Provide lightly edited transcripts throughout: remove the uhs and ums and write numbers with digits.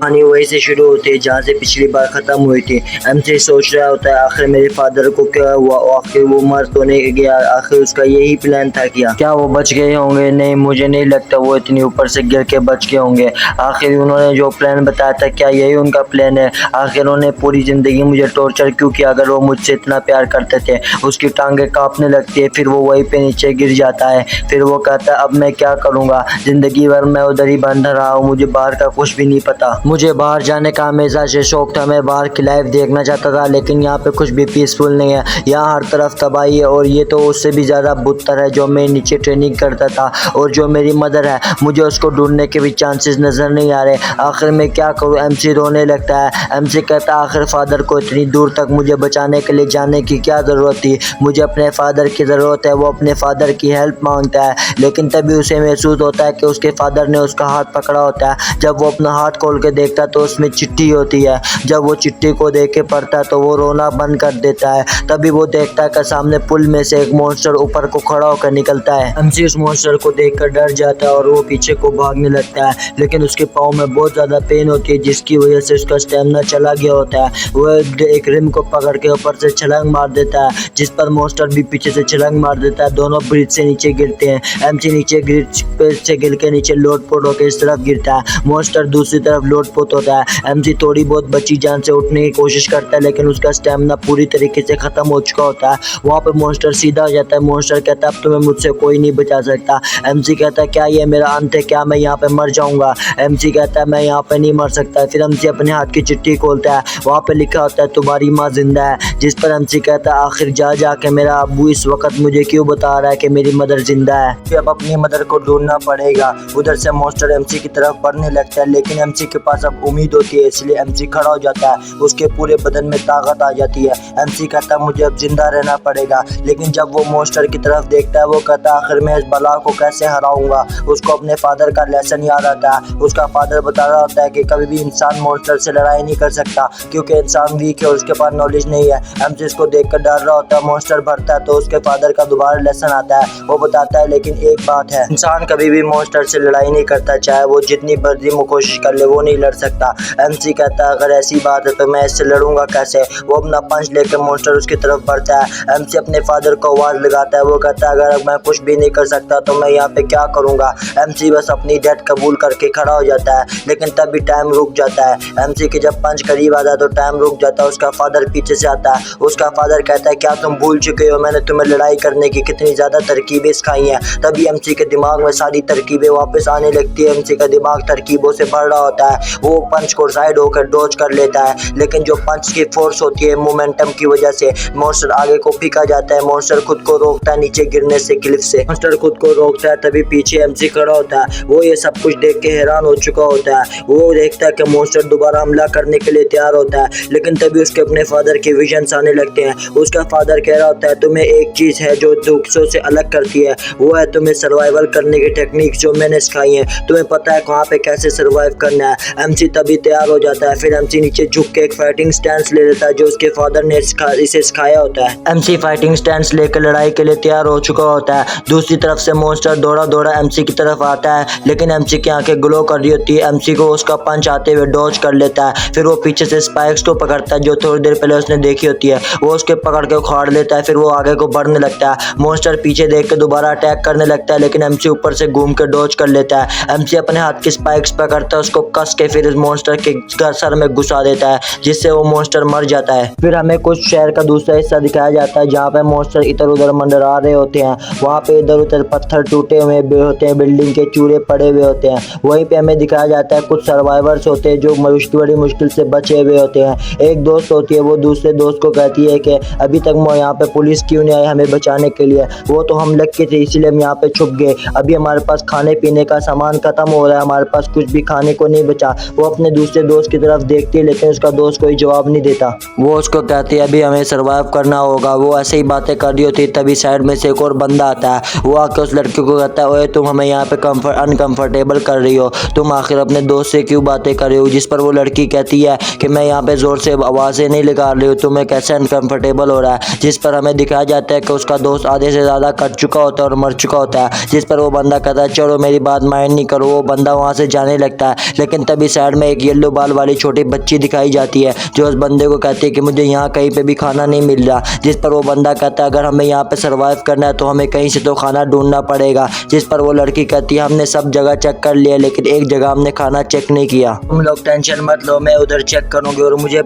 कहानी वहीं से शुरू होती है जहाँ से पिछली बार खत्म हुई थी। एमसी सोच रहा होता है आखिर मेरे फादर को क्या हुआ, आखिर वो मर तो नहीं गया, आखिर उसका यही प्लान था क्या वो बच गए होंगे? नहीं, मुझे नहीं लगता वो इतनी ऊपर से गिर के बच गए होंगे। आखिर उन्होंने जो प्लान बताया था क्या यही उनका प्लान है? आखिर उन्होंने पूरी जिंदगी मुझे टॉर्चर क्यों किया? अगर वो मुझसे इतना प्यार करते थे। उसकी टांगे कांपने लगती है, फिर वो वहीं पे नीचे गिर जाता है। फिर वो कहता है अब मैं क्या करूँगा, जिंदगी भर मैं उधर ही बंद रहा हूँ, मुझे बाहर का कुछ भी नहीं पता। मुझे बाहर जाने का हमेशा से शौक था, मैं बाहर की लाइफ देखना चाहता था, लेकिन यहाँ पे कुछ भी पीसफुल नहीं है। यहाँ हर तरफ तबाही है और ये तो उससे भी ज़्यादा बुतर है जो मैं नीचे ट्रेनिंग करता था। और जो मेरी मदर है, मुझे उसको ढूंढने के भी चांसेस नज़र नहीं आ रहे। आखिर मैं क्या करूँ? एमसी रोने लगता है। एमसी कहता है आखिर फादर को इतनी दूर तक मुझे बचाने के लिए जाने की क्या ज़रूरत थी? मुझे अपने फादर की ज़रूरत है। वो अपने फादर की हेल्प मांगता है, लेकिन तभी उसे महसूस होता है कि उसके फादर ने उसका हाथ पकड़ा होता है। जब वो अपना हाथ खोल के देखता तो उसमें चिट्ठी होती है। जब वो चिट्ठी को देख के पढ़ता तो वो रोना बंद कर देता है। तभी वो देखता है कि सामने पुल में से एक मॉन्स्टर ऊपर को खड़ा होकर निकलता है। एमसी उस मॉन्स्टर को देखकर डर जाता है और वो पीछे को भागने लगता है, लेकिन उसके पाँव में बहुत ज़्यादा पेन होती है जिसकी वजह से उसका स्टेमिना चला गया होता है। वो एक रिम को पकड़ के ऊपर से छलांग मार देता है, जिस पर मॉन्स्टर भी पीछे से छलांग मार देता है। दोनों ब्रिज से नीचे गिरते हैं। एमसी नीचे ब्रिज से गिर के नीचे लोटपोट होकर इस तरफ गिरता है, मॉन्स्टर दूसरी तरफ लोटपोट होता है। एमसी थोड़ी बहुत बची जान से उठने की कोशिश करता है, लेकिन उसका स्टेमिना पूरी तरीके से खत्म हो चुका होता है। वहाँ पर मॉन्स्टर सीधा हो जाता है। मॉन्स्टर कहता है अब तुम्हें मुझसे कोई नहीं बचा सकता। एमसी कहता है क्या ये मेरा अंत है? क्या मैं यहाँ पे मर जाऊंगा? एमसी कहता है मैं यहाँ पे नहीं मर सकता। फिर एमसी अपने हाथ की चिट्ठी खोलता है, वहाँ पे लिखा होता है तुम्हारी माँ जिंदा है। जिस पर एमसी कहता है आखिर जा जाके मेरा अब्बू इस वक्त मुझे क्यों बता रहा है कि मेरी मदर जिंदा है? अब अपनी मदर को ढूंढना पड़ेगा। उधर से मॉन्स्टर एमसी की तरफ बढ़ने लगता है, लेकिन एमसी के पास अब उम्मीद होती है, इसलिए एमसी खड़ा हो जाता है। उसके पूरे बदन में ताकत आ जाती है। एमसी कहता है मुझे अब जिंदा रहना पड़ेगा, लेकिन जब वो मॉन्स्टर की तरफ देखता है वो कहता है आखिर मैं इस बला को कैसे हराऊंगा? उसको अपने फादर का लेसन याद आता है। उसका फादर बता रहा होता है कि कभी भी इंसान मॉन्स्टर से लड़ाई नहीं कर सकता, क्योंकि इंसान वीक है और उसके पास नॉलेज नहीं है। एमसी इसको देखकर डर रहा होता है। मॉन्स्टर भरता है तो उसके फादर का दोबारा लेसन आता है। वो बताता है लेकिन एक बात है, इंसान कभी भी मॉन्स्टर से लड़ाई नहीं करता, चाहे वो जितनी मर्जी कोशिश कर ले वो नहीं लड़ सकता। एमसी कहता है अगर ऐसी बात है तो मैं इससे लड़ूंगा कैसे? वो अपना पंच लेकर मॉन्स्टर उसकी तरफ बढ़ता है। एमसी अपने फादर को आवाज लगाता है। वो कहता है अगर मैं कुछ भी नहीं कर सकता तो मैं यहाँ पे क्या करूँगा? एमसी बस अपनी डेथ कबूल करके खड़ा हो जाता है, लेकिन तब भी टाइम रुक जाता है। एमसी के जब पंच करीब आता है तो टाइम रुक जाता है। उसका फादर पीछे से आता है। उसका फादर कहता है क्या तुम भूल चुके हो मैंने तुम्हें लड़ाई करने की कितनी ज़्यादा तरकीबें सिखाई हैं? तभी एमसी के दिमाग में सारी तरकीबें वापस आने लगती है। एमसी का दिमाग तरकीबों से भर रहा होता है। वो पंच को साइड होकर डॉज कर लेता है, लेकिन जो पंच की फोर्स होती है मोमेंटम की वजह से मॉन्स्टर आगे को फेंका जाता है। मॉन्स्टर खुद को रोकता है नीचे गिरने से क्लिफ से। मॉन्स्टर खुद को रोकता है, तभी पीछे एमसी खड़ा होता है। वो ये सब कुछ देख के हैरान हो चुका होता है। वो देखता है कि मॉन्स्टर दोबारा हमला करने के लिए तैयार होता है, लेकिन तभी उसके अपने फादर के विजन्स आने लगते हैं। उसका फादर कह रहा होता है तुम्हें एक चीज़ है जो दूसरों से अलग करती है, वो है तुम्हें सर्वाइवल करने की टेक्निक जो मैंने सिखाई है। तुम्हें पता है कहाँ पे कैसे सर्वाइव करना है। एमसी तभी तैयार हो जाता है। फिर एमसी नीचे झुक के एक फाइटिंग स्टैंस ले लेता है जो उसके फादर ने इसे सिखाया होता है। एमसी फाइटिंग स्टैंस लेकर लड़ाई के लिए तैयार हो चुका होता है। दूसरी तरफ से मॉन्स्टर दौड़ा दौड़ा एमसी की तरफ आता है, लेकिन एमसी की आंखें ग्लो कर रही होती है। एमसी को उसका पंच आते हुए डॉज कर लेता है। फिर वो पीछे से स्पाइक्स को पकड़ता है जो थोड़ी देर पहले उसने देखी होती है। वो उसके पकड़ के उखाड़ लेता है। फिर वो आगे को बढ़ने लगता है। मॉन्स्टर पीछे देख के दोबारा अटैक करने लगता है, लेकिन एमसी ऊपर से घूम के डॉज कर लेता है। एमसी अपने हाथ की स्पाइक्स पकड़ता है, उसको कस के फिर इस मॉन्स्टर के सर में घुसा देता है, जिससे वो मॉन्स्टर मर जाता है। फिर हमें कुछ शहर का दूसरा हिस्सा दिखाया जाता है जहाँ पे मॉन्स्टर इधर उधर मंडरा रहे होते हैं। वहाँ पे इधर उधर पत्थर टूटे हुए होते हैं, बिल्डिंग के चूरे पड़े हुए होते हैं। वहीं पे हमें दिखाया जाता है कुछ सर्वाइवर्स होते हैं जो बड़ी मुश्किल से बचे हुए होते हैं। एक दोस्त होती है, वो दूसरे दोस्त को कहती है कि अभी तक यहाँ पे पुलिस क्यों नहीं आई हमें बचाने के लिए? वो तो हम लग के थे इसीलिए हम यहाँ पे छुप गए। अभी हमारे पास खाने पीने का सामान खत्म हो रहा है, हमारे पास कुछ भी खाने को नहीं बचा। वो अपने दूसरे दोस्त की तरफ देखती है, लेकिन उसका दोस्त कोई जवाब नहीं देता। वो उसको कहती है अभी हमें सर्वाइव करना होगा। वो ऐसे ही बातें कर रही होती, तभी साइड में से एक और बंदा आता है। वो आके उस लड़की को कहता है ओए तुम हमें यहाँ पे अनकंफर्टेबल कर रही हो, तुम आखिर अपने दोस्त से क्यों बातें कर रही हो? जिस पर वो लड़की कहती है कि मैं यहाँ पे जोर से आवाज़ें नहीं लगा रही हूँ, तुम्हें कैसे अनकंफर्टेबल हो रहा है? जिस पर हमें दिखाया जाता है कि उसका दोस्त आधे से ज़्यादा कट चुका होता है और मर चुका होता है। जिस पर वो बंदा कहता है चलो मेरी बात माइंड नहीं करो। वो बंदा वहाँ से जाने लगता है, लेकिन तभी साइड में एक येलो बाल वाली छोटी बच्ची दिखाई जाती है जो उस बंदे को कहती है कि मुझे यहाँ कहीं पे भी खाना नहीं मिल रहा, जिस पर वो बंदा कहता है अगर हमें यहाँ पे सरवाइव करना है तो हमें कहीं से तो खाना ढूंढना पड़ेगा। जिस पर वो लड़की कहती है हमने सब जगह चेक कर लिया लेकिन एक जगह हमने खाना चेक नहीं किया। तुम लोग टेंशन मत लो, मैं उधर चेक करूंगी और मुझे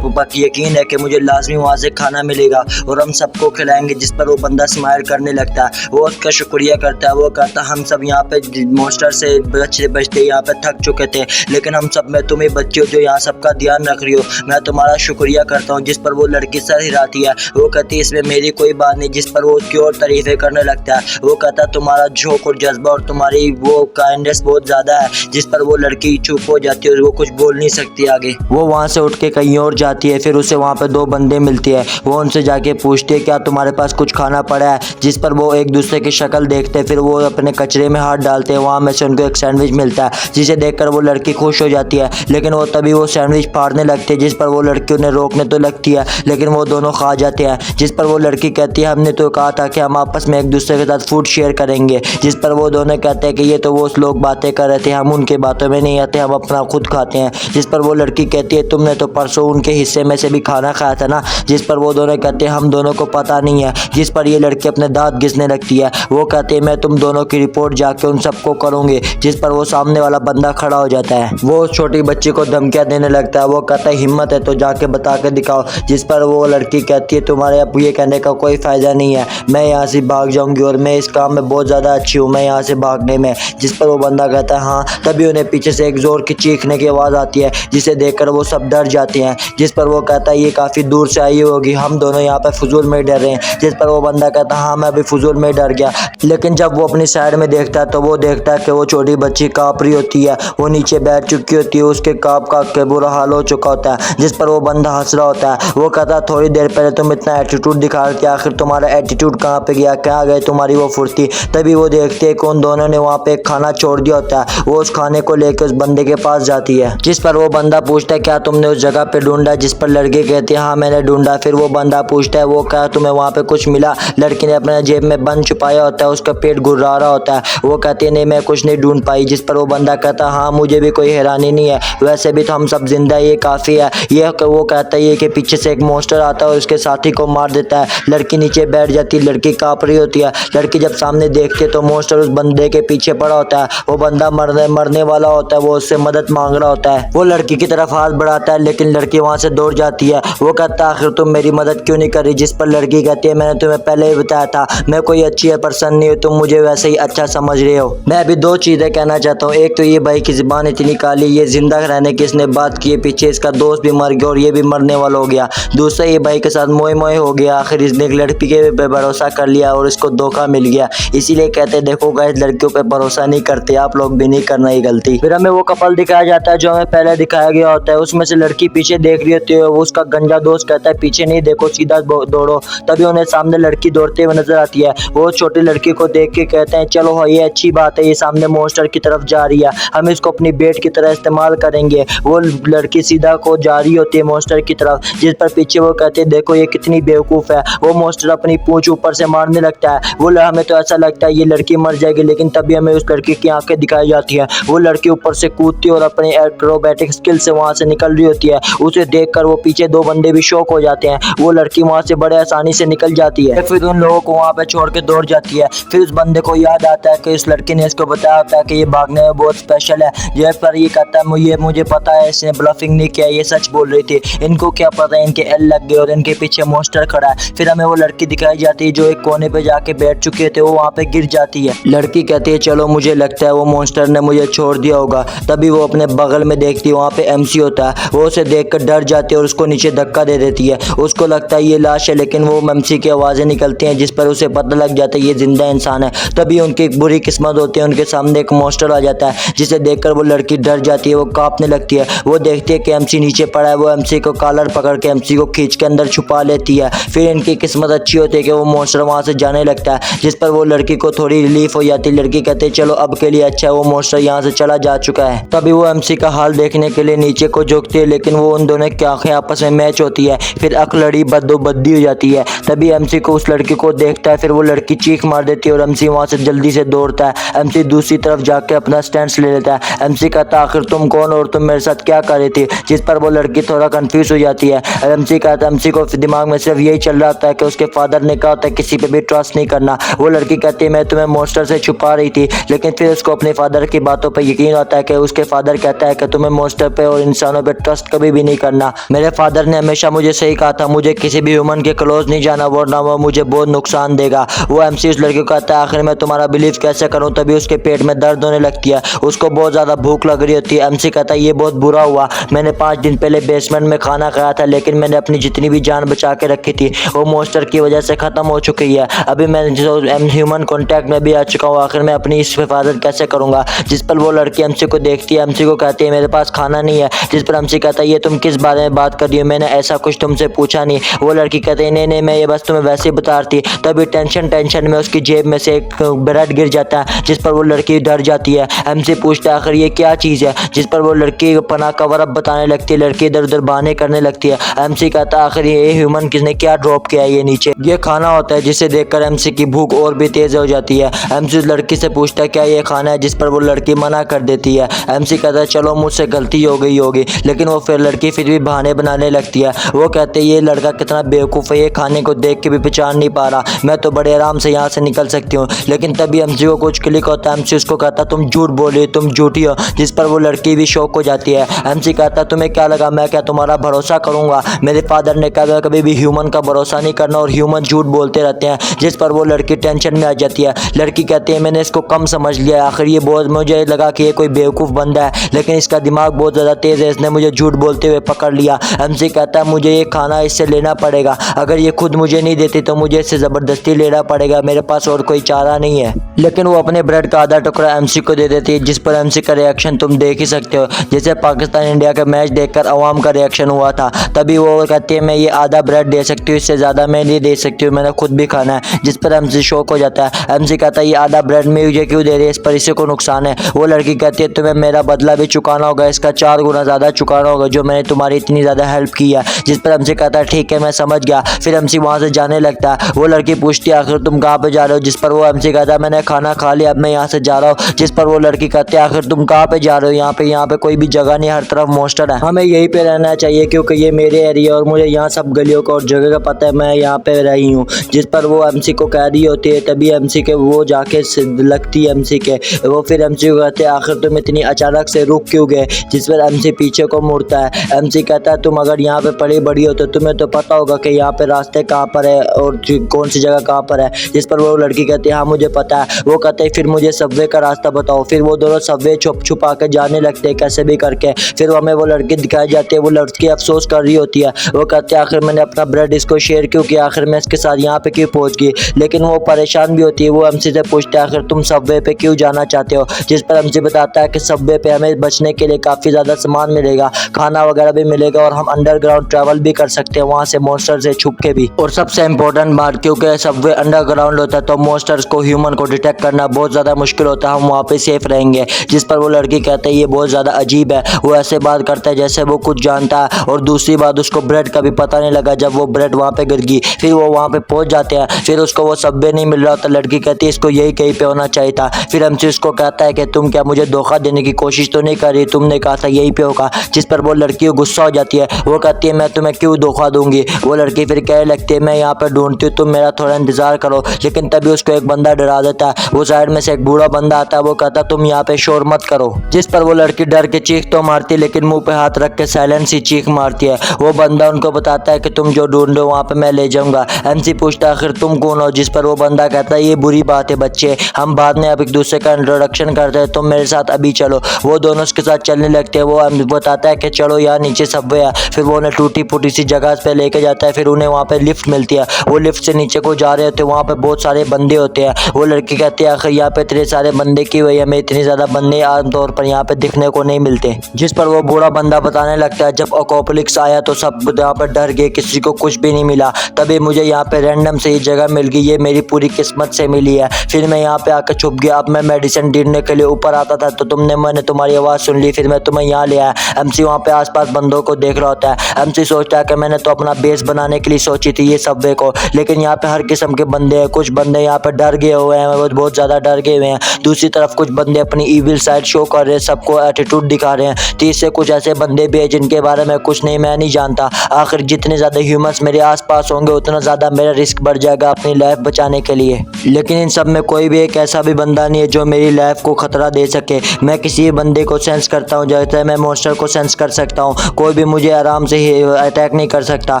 यकीन है कि मुझे लाजमी वहाँ से खाना मिलेगा और हम सबको खिलाएंगे। जिस पर वो बंदा स्माइल करने लगता है, वो उसका शुक्रिया करता है। वो कहता हम सब यहाँ पे मॉन्स्टर से बचते बचते यहाँ पे थक चुके थे लेकिन हम सब में तुम ही बच्चे हो जो यहाँ सबका ध्यान रख रही हो, मैं तुम्हारा शुक्रिया करता हूँ। जिस पर वो लड़की सर हिलाती है, वो कहती है इसमें मेरी कोई बात नहीं। जिस पर वो उसकी और तारीफें करने लगता है, वो कहता तुम्हारा झोंक और जज्बा और तुम्हारी वो काइंडनेस बहुत ज़्यादा है। जिस पर वो लड़की चुप हो जाती है और वो कुछ बोल नहीं सकती आगे। वो वहाँ से उठ के कहीं और जाती है। फिर उसे वहाँ पे दो बंदे मिलते हैं, वो उनसे जाके पूछते हैं क्या तुम्हारे पास कुछ खाना पड़ा है। जिस पर वो एक दूसरे की शक्ल देखते हैं, फिर वो अपने कचरे में हाथ डालते हैं, वहाँ में से उनको एक सैंडविच मिलता है जिसे देखकर वो लड़की खुश हो जाती है। लेकिन वो तभी वो सैंडविच फाड़ने लगते हैं, जिस पर वो लड़की उन्हें रोकने तो लगती है लेकिन वो दोनों खा जाते हैं। जिस पर वो लड़की कहती है हमने तो कहा था कि हम आपस में एक दूसरे के साथ फूड शेयर करेंगे। जिस पर वो दोनों कहते हैं कि ये तो वो लोग बातें कर रहे थे, हम उनके बातों में नहीं आते, हम अपना खुद खाते हैं। जिस पर वो लड़की कहती है तुमने तो परसों उनके हिस्से में से भी खाना खाया था ना। जिस पर वो दोनों कहते हैं हम दोनों को पता नहीं है। जिस पर ये लड़की अपने दांत घिसने लगती है, वो कहते हैं मैं तुम दोनों की रिपोर्ट जाके उन सबको करूंगी। जिस पर वो सामने वाला बंदा खड़ा हो जाता है, वो उस छोटी बच्ची को धमकियां देने लगता है। वो कहता है हिम्मत है तो जाके बता के दिखाओ। जिस पर वो लड़की कहती है तुम्हारे अब ये कहने का कोई फायदा नहीं है, मैं यहाँ से भाग जाऊंगी और मैं इस काम में बहुत ज़्यादा अच्छी हूँ, मैं यहाँ से भागने में। जिस पर वो बंदा कहता है हाँ। तभी उन्हें पीछे से एक जोर की चीखने की आवाज़ आती है जिसे देखकर वो सब डर जाते हैं। जिस पर वो कहता है ये काफ़ी दूर से आई होगी, हम दोनों यहाँ पे फजूल में डर रहे हैं। जिस पर वो बंदा कहता है हाँ मैं भी फजूल में डर गया। लेकिन जब वो अपनी साइड में देखता है तो वो देखता है कि वो छोटी बच्ची काँप रही होती है, वो नीचे बैठ चुकी होती है, उसके काँप के बुरा हाल हो चुका होता है। जिस पर वो बंदा हंस रहा होता है, वो कहता है थोड़ी देर पहले तुम इतना एटीट्यूड दिखा रहे थे, आखिर तुम्हारा एटीट्यूड कहाँ पे गया, कहाँ गए तुम्हारी वो फुर्ती। तभी वो देखते हैं कि उन दोनों ने वहाँ पे खाना छोड़ दिया होता है। वो उस खाने को लेकर उस बंदे के पास जाती है। जिस पर वो बंदा पूछता है क्या तुमने उस जगह पे ढूंढा। जिस पर लड़की कहती है हाँ मैंने ढूंढा। फिर वो बंदा पूछता है वो क्या तुम्हें वहाँ पे कुछ मिला। लड़की ने अपने जेब में बंद छुपाया होता है, उसका पेट घुर्रा रहा होता है। वो कहती है नहीं मैं कुछ नहीं ढूंढ पाई। जिस पर वो बंदा कहता है हाँ मुझे भी कोई हैरानी नहीं है, वैसे भी तो हम सब जिंदा, ये काफ़ी है। ये वो कहता है कि पीछे से एक मॉन्स्टर आता है और उसके साथी को मार देता है। लड़की नीचे बैठ जाती है, लड़की काँप रही होती है। लड़की जब सामने देखती है तो मॉन्स्टर उस बंदे के पीछे पड़ा होता है। वो बंदा मरने वाला होता है, वो उससे मदद मांग रहा होता है। वो लड़की की तरफ हाथ बढ़ाता है लेकिन लड़की वहाँ से दौड़ जाती है। वो कहता है आखिर तुम मेरी मदद क्यों नहीं कर रही। जिस पर लड़की कहती है मैंने तुम्हें पहले ही बताया था मैं कोई अच्छी पर्सन नहीं हूँ, तुम मुझे वैसे ही अच्छा समझ रहे हो। मैं अभी दो चीज़ें कहना चाहता हूँ, एक तो ये भाई की ज़ुबान इतनी काली, ये जिंदा रहने की इसने बात की, पीछे इसका दोस्त भी मर गया और ये भी मरने वाला हो गया। दूसरा ये भाई के साथ मोए मोए हो गया, आखिर इसने एक लड़की के पे भरोसा कर लिया और इसको धोखा मिल गया। इसीलिए कहते हैं देखो गाइस लड़कियों पे भरोसा नहीं करते, आप लोग भी नहीं करना ये गलती। फिर हमें वो कपल दिखाया जाता है जो हमें पहले दिखाया गया होता है। उसमें से लड़की पीछे देख रही होती है, उसका गंजा दोस्त कहता है पीछे नहीं देखो सीधा दौड़ो। तभी उन्हें सामने लड़की दौड़ते हुए नजर आती है। वो छोटी लड़की को देख के कहते हैं चलो हाँ ये अच्छी बात है, ये सामने मॉन्स्टर की तरफ जा रही है, हम इसको अपनी बेट की तरह इस्तेमाल करेंगे। वो लड़की सीधा को जा रही होती है मॉन्स्टर की तरफ, जिस पर पीछे वो कहते हैं देखो ये कितनी बेवकूफ़ है। वो मॉन्स्टर अपनी पूंछ ऊपर से मारने लगता है। वो हमें तो ऐसा लगता है ये लड़की मर जाएगी, लेकिन तभी हमें उस लड़की की आंखें दिखाई जाती है। वो लड़की ऊपर से कूदती है और अपने एक्रोबैटिक स्किल से वहाँ से निकल रही होती है। उसे देखकर वो पीछे दो बंदे भी शॉक हो जाते हैं। वो लड़की वहाँ से बड़े आसानी से निकल जाती है, फिर उन लोगों को वहाँ पे छोड़ के दौड़ जाती है। फिर उस बंदे को याद आता है कि उस लड़की ने इसको बताया होता है कि ये भागने में बहुत स्पेशल है। जिस पर ये कहता है मुझे पता है, इसने ब्लफिंग नहीं किया, ये सच बोल रही थी, इनको क्या पता है, इनके एल लग गए और इनके पीछे मॉन्स्टर खड़ा है। फिर हमें वो लड़की दिखाई जाती है जो एक कोने पे जाके बैठ चुके थे, वो वहाँ पे गिर जाती है। लड़की कहती है चलो मुझे लगता है वो मॉन्स्टर ने मुझे छोड़ दिया होगा। तभी वो अपने बगल में देखती है, वहाँ पे एमसी होता है। वो उसे देखकर डर जाती है और उसको नीचे धक्का दे देती है। उसको लगता है ये लाश है, लेकिन वो एमसी की आवाज़ें निकलती हैं जिस पर उसे पता लग जाता है ये जिंदा इंसान है। तभी उनकी एक बुरी किस्मत होती है, उनके सामने एक मॉन्स्टर आ जाता है जिसे देखकर वो लड़की डर जाती है, वो कांपने लगती है। वो देखती है कि एमसी नीचे पड़ा है, वो एमसी को कॉलर पकड़ के एमसी को खींच के अंदर छुपा लेती है। फिर इनकी किस्मत अच्छी होती है कि वो मॉन्स्टर वहाँ से जाने लगता है, जिस पर वो लड़की को थोड़ी रिलीफ हो जाती है। लड़की कहते हैं चलो अब के लिए अच्छा है, वो मॉन्स्टर यहाँ से चला जा चुका है। तभी वो एमसी का हाल देखने के लिए नीचे को झुकती है, लेकिन वो उन दोनों की आंखें आपस में मैच होती है। फिर अक लड़ी बद्दी हो जाती है। तभी एमसी को उस लड़की को देखता है, फिर वो लड़की चीख मार देती है और एमसी वहाँ से जल्दी से दौड़ता है। एमसी दूसरी तरफ जाके अपना स्टैंड ले लेता है। एमसी कहता है आखिर तुम तुम कौन और तुम मेरे साथ क्या कर रही थी, जिस पर वो लड़की थोड़ा कंफ्यूज हो जाती है। एमसी कहता है, एमसी को दिमाग में सिर्फ यही चल रहा था कि उसके फादर ने कहा था किसी पे भी ट्रस्ट नहीं करना। वो लड़की कहती है मैं तुम्हें मॉन्स्टर से छुपा रही थी, लेकिन फिर उसको अपने फादर की बातों पे यकीन आता है कि उसके फादर कहता है कि तुम्हें मॉन्स्टर पे और इंसानों पे ट्रस्ट कभी भी नहीं करना। मेरे फादर ने हमेशा मुझे सही कहा था, मुझे किसी भी ह्यूमन के क्लोज नहीं जाना वरना वो मुझे बहुत नुकसान देगा। वो एमसी उस लड़की को कहता है आखिर मैं तुम्हारा बिलीव कैसे करूं, तभी उसके पेट में दर्द होने लगती है, उसको बहुत ज़्यादा भूख लग रही होती है। एमसी कहता है ये बहुत बुरा हुआ, मैंने 5 दिन पहले बेसमेंट में खाना खाया था, लेकिन मैंने अपनी जितनी भी जान बचा के रखी थी वो मॉन्स्टर की वजह से ख़त्म हो चुकी है। अभी मैं जो ह्यूमन कॉन्टैक्ट में भी आ चुका हूँ, आखिर मैं अपनी इस हिफाजत कैसे करूँगा। जिस पर वो लड़की एमसी को देखती है, एमसी को कहती है मेरे पास खाना नहीं है। जिस पर एमसी कहता है ये तुम किस बारे में बात कर रही हो, मैंने ऐसा कुछ तुमसे पूछा नहीं। वो लड़की कहती है नहीं नहीं मैं ये बस तुम्हें वैसे ही बता रही थी। तभी टेंशन में उसकी जेब में से एक ब्रेड गिर जाता है, जिस पर वो लड़की डर जाती है। एमसी पूछता है आखिर ये क्या चीज़ है, जिस पर वो लड़की पना कवर अप बताने लगती है। लड़की इधर उधर बहाने करने लगती है। एमसी कहता है आखिर ये ह्यूमन किसने क्या ड्रॉप किया है ये नीचे, ये खाना होता है, जिसे देखकर एमसी की भूख और भी तेज हो जाती है। एमसी उस लड़की से पूछता है क्या ये खाना है, जिस पर वो लड़की मना कर देती है। एमसी कहता है चलो मुझसे गलती हो गई होगी, लेकिन वो फिर लड़की फिर भी बहाने बनाने लगती है। वो कहते हैं ये लड़का कितना बेवकूफ़ है, ये खाने को देख के भी पहचान नहीं पा रहा, मैं तो बड़े आराम से यहाँ से निकल सकती हूँ। लेकिन तभी एमसी को कुछ क्लिक होता है। एमसी उसको कहता तुम झूठ बोली, तुम झूठी हो, जिस पर वो लड़की भी शौक हो जाती है। एमसी कहता तुम्हें क्या लगा मैं क्या तुम्हारा भरोसा करूँगा, मेरे फादर ने कहा कभी भी ह्यूमन का भरोसा नहीं करना और ह्यूमन झूठ बोलते रहते हैं। जिस पर वो लड़की टेंशन में आ जाती है। लड़की कहती है मैंने इसको कम समझ लिया, आखिर ये बहुत मुझे लगा कि ये कोई बेवकूफ़ बंदा है, लेकिन इसका दिमाग बहुत ज़्यादा तेज़ है, इसने मुझे झूठ बोलते हुए पकड़ लिया। एमसी कहता है मुझे ये खाना इससे लेना पड़ेगा, अगर ये खुद मुझे नहीं देती तो मुझे इससे ज़बरदस्ती लेना पड़ेगा, मेरे पास और कोई चारा नहीं है। लेकिन वो अपने ब्रेड का आधा टुकड़ा एमसी को दे देती है, जिस पर एमसी का रिएक्शन तुम देख ही सकते हो, जैसे पाकिस्तान इंडिया का मैच देखकर अवाम का रिएक्शन हुआ था। तभी वो कहती है मैं ये आधा ब्रेड दे सकती हूँ, इससे ज़्यादा मैं नहीं दे सकती हूँ, मैंने खुद भी खाना है। जिस पर एमसी शौक हो जाता है। एमसी कहता है ये आधा ब्रेड में मुझे क्यों दे रही है, इस पर इसी को नुकसान है। वो लड़की कहती है तुम्हें मेरा बदला भी चुकाना होगा, इसका 4 गुना ज़्यादा चुकाना होगा जो मैंने तुम्हारी इतनी ज़्यादा हेल्प की है। जिस पर एमसी कहता है ठीक है मैं समझ गया। फिर एमसी वहाँ से जाने लगता है। वो लड़की पूछती है आखिर तुम कहाँ पे जा रहे हो, जिस पर वो एमसी कहता है मैंने खाना खा लिया, अब मैं यहाँ से जा रहा हूँ। जिस पर वो लड़की कहती है आखिर तुम कहाँ पे जा रहे हो, यहाँ पे कोई भी जगह नहीं, हर तरफ मॉन्स्टर है, हमें यहीं पे रहना चाहिए क्योंकि ये मेरे एरिया और मुझे यहाँ सब गलियों का और जगह का पता है, मैं यहाँ पे रही हूँ। जिस पर वो एमसी को कह रही होती है, तभी एमसी के वो जाके लगती है एमसी के। वो फिर एमसी को कहते हैं आखिर तुम इतनी अचानक से रुक क्यों गए, जिस पर एमसी पीछे को मुड़ता है। एमसी कहता है तुम अगर यहाँ पे पड़ी बड़ी हो तो तुम्हें तो पता होगा कि यहाँ पे रास्ते कहाँ पर है और कौन सी जगह कहाँ पर है। जिस पर वो लड़की कहती है हाँ मुझे पता है। वो कहते हैं फिर मुझे सबवे का रास्ता बताओ। फिर वो दोनों सबवे छुपा के जाने लगते हैं कैसे भी करके। फिर हमें वो लड़की दिखाई जाती है, वो लड़की अफसोस कर रही होती है। वो कहते हैं आखिर मैंने अपना ब्रेड इसको शेयर क्यों किया, आखिर मैं इसके साथ यहाँ पे क्यों पहुँच गई। लेकिन वो परेशान भी होती है। वो एमसी से पूछते हैं आखिर तुम सबवे पे क्यों जाना चाहते हो। जिस पर एमसी बताता है कि सबवे पे हमें बचने के लिए काफ़ी ज़्यादा सामान मिलेगा, खाना वगैरह भी मिलेगा और हम अंडरग्राउंड ट्रैवल भी कर सकते हैं वहाँ से मॉन्स्टर से छुप के भी। और सबसे इम्पोर्टेंट बात क्योंकि सबवे अंडरग्राउंड होता है तो मॉन्स्टर्स को ह्यूमन को डिटेक्ट करना बहुत ज़्यादा मुश्किल होता है, हम वहाँ पे सेफ रहेंगे। जिस पर वो लड़की कहते हैं ये बहुत ज़्यादा अजीब है। वो ऐसे बात करता है जैसे वो कुछ जानता है। और दूसरी बात उसको ब्रेड का भी पता नहीं लगा जब वो ब्रेड वहाँ पे गिर गई। फिर वो वहाँ पे पहुँच जाते हैं, फिर उसको वो सबवे नहीं मिल रहा था। लड़की कहती है इसको यही कहीं पे होना चाहिए था। फिर एमसी उसको कहता है कि तुम क्या मुझे धोखा देने की कोशिश तो नहीं कर रही, तुमने कहा था यहीं पे होगा। जिस पर वो लड़की गुस्सा हो जाती है। वो कहती है मैं तुम्हें क्यों धोखा दूंगी। वो लड़की फिर कहने लगती है मैं यहाँ पर ढूंढती हूँ, तुम मेरा थोड़ा इंतजार करो। लेकिन तभी उसको एक बंदा डरा देता है। वो साइड में से एक बूढ़ा बंदा आता है। वो कहता तुम यहाँ पे शोर मत करो। जिस पर वो लड़की डर के चीख तो मारती लेकिन मुंह पे हाथ रख के साइलेंट सी चीख मारती है। वो बंदा उनको बताता है कि तुम जो ढूंढ रहे हो वहाँ पे मैं ले जाऊंगा। एमसी पूछता है आखिर तुम कौन हो। जिस पर वो बंदा कहता है ये बुरी बात है बच्चे, हम बाद में अब एक दूसरे का इंट्रोडक्शन करते हैं, तुम मेरे साथ अभी चलो। वो दोनों उसके साथ चलने लगते हैं। वो बताता है कि चलो यार नीचे सबवे है। फिर वो उन्हें टूटी फूटी सी जगह पे लेके जाता है। फिर उन्हें वहाँ पे लिफ्ट मिलती है। वो लिफ्ट से नीचे को जा रहे होते हैं, वहाँ पे बहुत सारे बंदे होते हैं। वो लड़की कहती है आखिर यहाँ पे इतने सारे बंदे की वजह हमें इतने ज़्यादा बंदे आमतौर पर यहाँ पे दिखने को नहीं मिलते। जिस पर वो बूढ़ा बंदा बताने लगता है जब अपोकलिप्स आया तो सब यहाँ पर डर गए, किसी को कुछ भी नहीं मिला, तभी मुझे यहाँ पे रैंडम से ये जगह मिल गई, ये मेरी पूरी किस्मत से मिली है। फिर मैं यहाँ पे आकर छुप गया। अब मैं मेडिसिन ढूंढने के लिए ऊपर आता था तो मैंने तुम्हारी आवाज़ सुन ली, फिर मैं तुम्हें यहाँ ले आया। एमसी वहाँ पे आसपास बंदों को देख रहा होता है। एमसी सोचता है कि मैंने तो अपना बेस बनाने के लिए सोची थी ये सबवे को, लेकिन यहाँ पे हर किस्म के बंदे हैं। कुछ बंदे यहाँ पे डर गए हुए हैं, बहुत ज़्यादा डर गए हुए हैं। दूसरी तरफ कुछ बंदे अपनी ईविल साइड शो कर रहे हैं, सबको एटीट्यूड दिखा रहे हैं। 30 से कुछ ऐसे बंदे भी हैं जिनके बारे में कुछ नहीं, मैं नहीं जानता। आखिर जितने ज़्यादा ह्यूमंस मेरे आसपास होंगे उतना ज़्यादा मेरा रिस्क बढ़ जाएगा अपनी लाइफ बचाने के लिए। लेकिन इन सब में कोई भी एक ऐसा भी बंदा नहीं है जो मेरी लाइफ को खतरा दे सके। मैं किसी भी बंदे को सेंस करता हूँ, जैसे मैं मॉन्स्टर को सेंस कर सकता हूँ। कोई भी मुझे आराम से ही अटैक नहीं कर सकता।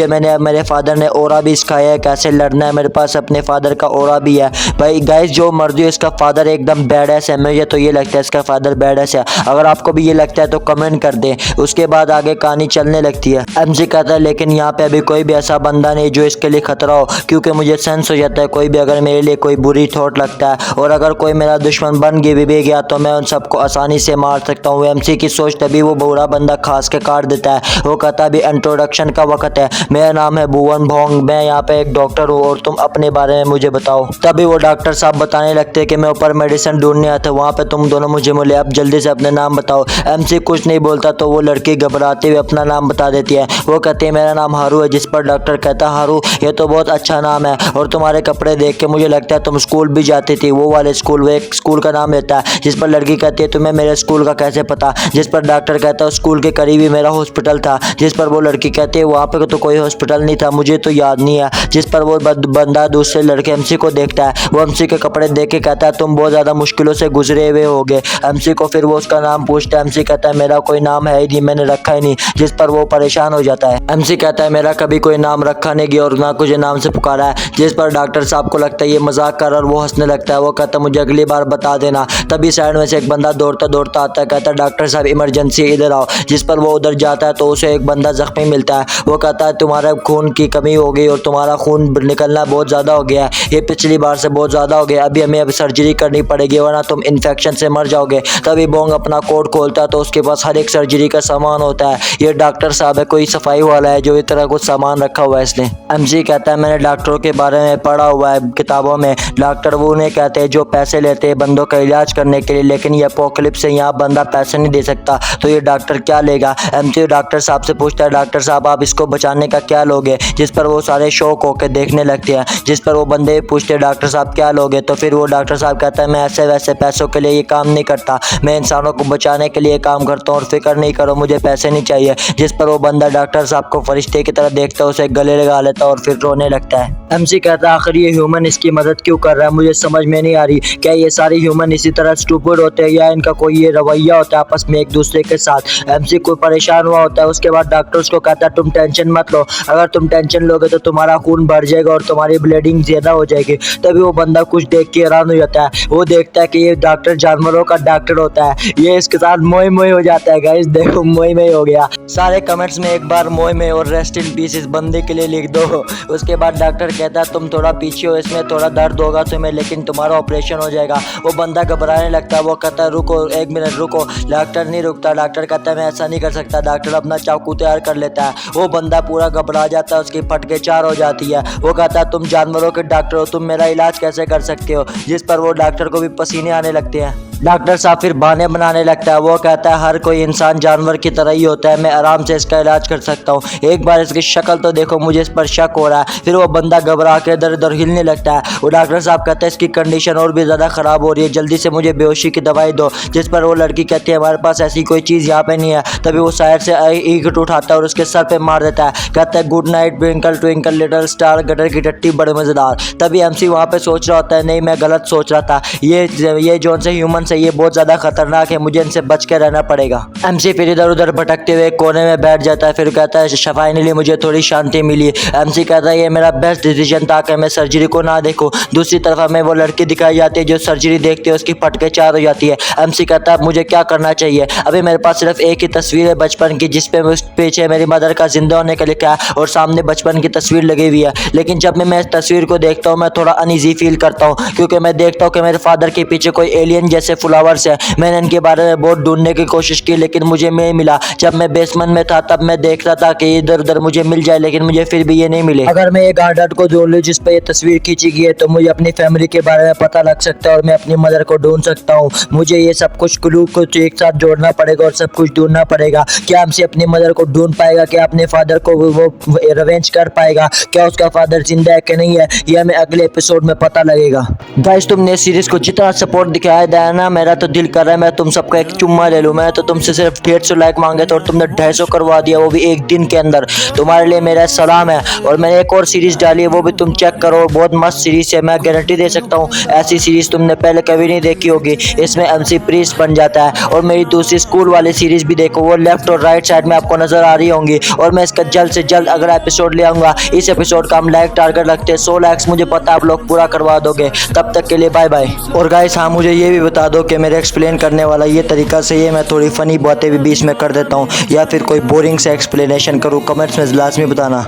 मैंने मेरे फादर ने ऑरा भी सिखाया है कैसे लड़ना है। मेरे पास अपने फादर का ऑरा भी है। भाई गाइस, जो मर्जी इसका फादर एकदम बैडएस है। मुझे तो ये लगता है इसका फादर बैडएस है। अगर आपको भी ये लगता है तो कमेंट कर दें। उसके बाद आगे कहानी चलने लगती है। एमसी कहता है लेकिन यहाँ पे अभी कोई भी ऐसा बंदा नहीं जो इसके लिए खतरा हो, क्योंकि मुझे सेंस हो जाता है कोई भी अगर मेरे लिए कोई बुरी थॉट लगता है और अगर कोई मेरा दुश्मन बन भी गया तो मैं उन सबको आसानी से मार सकता हूँ। एमसी की सोच तभी वो बुरा बंदा खास के काट देता है। वो कहता है अभी इंट्रोडक्शन का वक्त है। मेरा नाम है भुवन भोंग, मैं यहाँ पे एक डॉक्टर हूँ और तुम अपने बारे में मुझे बताओ। तभी वो डॉक्टर साहब बताने लगते हैं कि मैं ऊपर मेडिसिन ढूंढने आया था, वहाँ पे तुम दोनों मुझे मिले, अब जल्दी से अपने नाम बताओ। एमसी कुछ नहीं बोलता तो वो लड़की घबराते हुए अपना नाम बता देती है। वो कहती है मेरा नाम हारू है, जिस पर डॉक्टर कहता है हारू ये तो बहुत अच्छा नाम है और तुम्हारे कपड़े देख के मुझे लगता है तुम स्कूल भी जाती थी, वो वाले स्कूल। वो एक स्कूल का नाम लेता है, जिस पर लड़की कहती है तुम्हें मेरे स्कूल का कैसे पता, जिस पर डॉक्टर कहता है स्कूल के करीब ही मेरा हॉस्पिटल था, जिस पर वो लड़की कहती है वहाँ पे तो कोई हॉस्पिटल नहीं था, मुझे तो याद नहीं है। जिस पर वो बंदा दूसरे लड़के एमसी को देखता है, वो एमसी के कपड़े देख के कहता है तुम बहुत ज़्यादा मुश्किलों से गुजरे हुए होगे। एमसी को फिर वो उसका नाम पूछता है, एमसी कहता है मेरा कोई नाम है ही नहीं, मैंने रखा ही नहीं, जिस पर वो परेशान हो जाता है। एमसी कहता है मेरा कभी कोई नाम रखा नहीं गया और ना कुछ नाम से पुकारा है, जिस पर डॉक्टर साहब को लगता है ये मजाक कर और वो हंसने लगता है। वो कहता है मुझे अगली बार बता देना। तभी साइड में से एक बंदा दौड़ता दौड़ता आता है, कहता है डॉक्टर साहब इमरजेंसी, इधर आओ। जिस पर वो उधर जाता है तो उसे एक बंदा जख्मी मिलता है। वो कहता है तुम्हारा खून की कमी हो गई और तुम्हारा खून निकलना बहुत ज़्यादा हो गया है, ये पिछली बार से बहुत ज़्यादा हो गया, अभी हमें सर्जरी करनी पड़ेगी वरना तुम इन्फेक्शन से मर जाओगे। तभी बोंग अपना कोट खोलता है तो उसके पास हर एक सर्जरी का सामान होता है। ये डॉक्टर साहब है, कोई सफाई वाला है जो इस तरह कुछ सामान रखा हुआ है इसने। एमसी कहता है मैंने डॉक्टरों के बारे में पढ़ा हुआ है किताबों में, डॉक्टर वो उन्हें कहते हैं जो पैसे लेते हैं बंदों का इलाज करने के लिए, लेकिन ये एपोकलिप्स से यहाँ बंदा पैसे नहीं दे सकता तो ये डॉक्टर क्या लेगा। एमसी डॉक्टर साहब से पूछता है डॉक्टर साहब आप इसको बचाने का क्या लोगे, जिस पर वो सारे शौक होकर देखने लगते हैं। जिस पर वो बंदे पूछते हैं डॉक्टर साहब क्या लोगे, तो फिर वो डॉक्टर साहब कहता है मैं ऐसे वैसे पैसों के लिए ये काम नहीं करता, मैं इंसानों को बचाने के लिए काम करता हूँ और फिक्र नहीं करो मुझे पैसे नहीं चाहिए। जिस पर वो बंदा डॉक्टर साहब को फरिश्ते की तरह देखता है, उसे गले लगा लेता है और फिर रोने लगता है। एमसी कहता है आखिर ये ह्यूमन इसकी मदद क्यों कर रहा है, मुझे समझ में नहीं आ रही। क्या ये सारे ह्यूमन इसी तरह स्टूपिड होते हैं या इनका कोई ये रवैया होता है आपस में एक दूसरे के साथ। एमसी कोई परेशान हुआ होता है। उसके बाद डॉक्टर उसको कहता है तुम टेंशन मत लो, अगर तुम टेंशन लोगे तो तुम्हारा खून बढ़ जाएगा और तुम्हारी ब्लीडिंग ज्यादा हो जाएगी। तभी वो बंदा कुछ देख के हैरान हो जाता है। वो देखता है कि ये डॉक्टर जानवरों का डॉक्टर होता है। ये इसके साथ मोई मोई हो जाता है। गाइस देखो मोई मोई हो गया। सारे कमेंट्स में एक बार मोई में और रेस्ट इन पीस इस बंदे के लिए लिख दो। उसके बाद डॉक्टर कहता है तुम थोड़ा पीछे हो, इसमें थोड़ा दर्द होगा तुम्हें लेकिन तुम्हारा ऑपरेशन हो जाएगा। वो बंदा घबराने लगता है। वो कहता है रुको एक मिनट रुको। डॉक्टर नहीं रुकता। डॉक्टर कहता है मैं ऐसा नहीं कर सकता। डॉक्टर अपना चाकू तैयार कर लेता है। वो बंदा पूरा घबरा जाता है, उसकी फटके चार हो जाती है। वो कहता है तुम जानवरों के डॉक्टर हो, तुम मेरा इलाज कैसे कर सकते हो। जिस पर वो डॉक्टर को भी पसीने आने लगते हैं। डॉक्टर साहब फिर बहाने बनाने लगता है। वो कहता है हर कोई इंसान जानवर की तरह ही होता है, मैं आराम से इसका इलाज कर सकता हूँ, एक बार इसकी शक्ल तो देखो, मुझे इस पर शक हो रहा है। फिर वो बंदा घबरा के इधर उधर हिलने लगता है। वो डॉक्टर साहब कहता है इसकी कंडीशन और भी ज़्यादा ख़राब हो रही है, जल्दी से मुझे बेहोशी की दवाई दो। जिस पर वो लड़की कहती है हमारे पास ऐसी कोई चीज़ यहाँ पे नहीं है। तभी वो साइड से ईंट उठाता है और उसके सर पे मार देता है। कहता है good night twinkle twinkle little star, gutter की टट्टी बड़े मज़ेदार। तभी एमसी वहाँ पे सोच रहा होता है नहीं मैं गलत सोच रहा था, ये जो से ह्यूमन है ये बहुत ज़्यादा खतरनाक है, मुझे इनसे बच के रहना पड़ेगा। एमसी फिर इधर उधर भटकते हुए कोने में बैठ जाता है। फिर कहता है फाइनली मुझे थोड़ी शांति मिली। एमसी कहता है ये मेरा बेस्ट डिसीजन था कि मैं सर्जरी को ना देखूं। दूसरी तरफ हमें वो लड़की दिखाई जाती है जो सर्जरी देखती है, उसकी फटके चार हो जाती है। एमसी कहता है मुझे क्या करना चाहिए। अभी मेरे पास सिर्फ एक ही तस्वीर है बचपन की, जिसपे उस पीछे मेरी मदर का जिंदा होने का लिखा है और सामने बचपन की तस्वीर लगी हुई है। लेकिन जब मैं इस तस्वीर को देखता हूँ मैं थोड़ा अनईजी फील करता हूँ, क्योंकि मैं देखता हूँ कि मेरे फादर के पीछे कोई एलियन जैसे फ्लावर्स है। मैंने इनके बारे में बहुत ढूंढने की कोशिश की लेकिन मुझे नहीं मिला। जब मैं बेसमेंट में था तब मैं देख रहा था कि इधर उधर मुझे मिल जाए, लेकिन मुझे फिर भी ये नहीं मिले। अगर मैं ये गार्डन को ढूंढ लूं जिस पे ये तस्वीर खींची गई है तो मुझे अपनी फैमिली के बारे में पता लग सकता है और मैं अपनी मदर को ढूंढ सकता हूँ। मुझे ये सब कुछ क्लू को एक साथ जोड़ना पड़ेगा और सब कुछ ढूंढना पड़ेगा। क्या हमसे अपनी मदर को ढूंढ पाएगा, क्या अपने फादर को वो रिवेंज कर पाएगा, क्या उसका फादर जिंदा है कि नहीं है, यह हमें अगले एपिसोड में पता लगेगा। गाइस तुमने सीरीज को जितना सपोर्ट दिखाया है ना, मेरा तो दिल कर रहा है मैं तुम सबका एक चुम्मा ले लूँ। मैं तो तुमसे सिर्फ 150 लाइक मांगे थे और तुमने 250 करवा दिया, वो भी एक दिन के अंदर। तुम्हारे लिए मेरा सलाम है। और मैंने एक और सीरीज डाली है, वो भी तुम चेक करो, बहुत मस्त सीरीज है। मैं गारंटी दे सकता हूँ ऐसी सीरीज तुमने पहले कभी नहीं देखी होगी। इसमें MC प्रीस्ट बन जाता है। और मेरी दूसरी स्कूल वाली सीरीज भी देखो, वो लेफ्ट और राइट साइड में आपको नजर आ रही होंगी। और मैं इसका जल्द से जल्द अगला एपिसोड ले आऊंगा। इस एपिसोड का हम लाइक टारगेट रखते हैं 100 लाइक्स, मुझे पता आप लोग पूरा करवा दोगे। तब तक के लिए बाय बाय। और गाइस हाँ, मुझे ये भी बता दो कि मेरे एक्सप्लेन करने वाला ये तरीका सही है, मैं थोड़ी फनी बातें भी बीच में कर देता हूँ, या फिर कोई बोरिंग से एक्सप्लेनेशन करूँ? कमेंट्स में लाजमी बताना।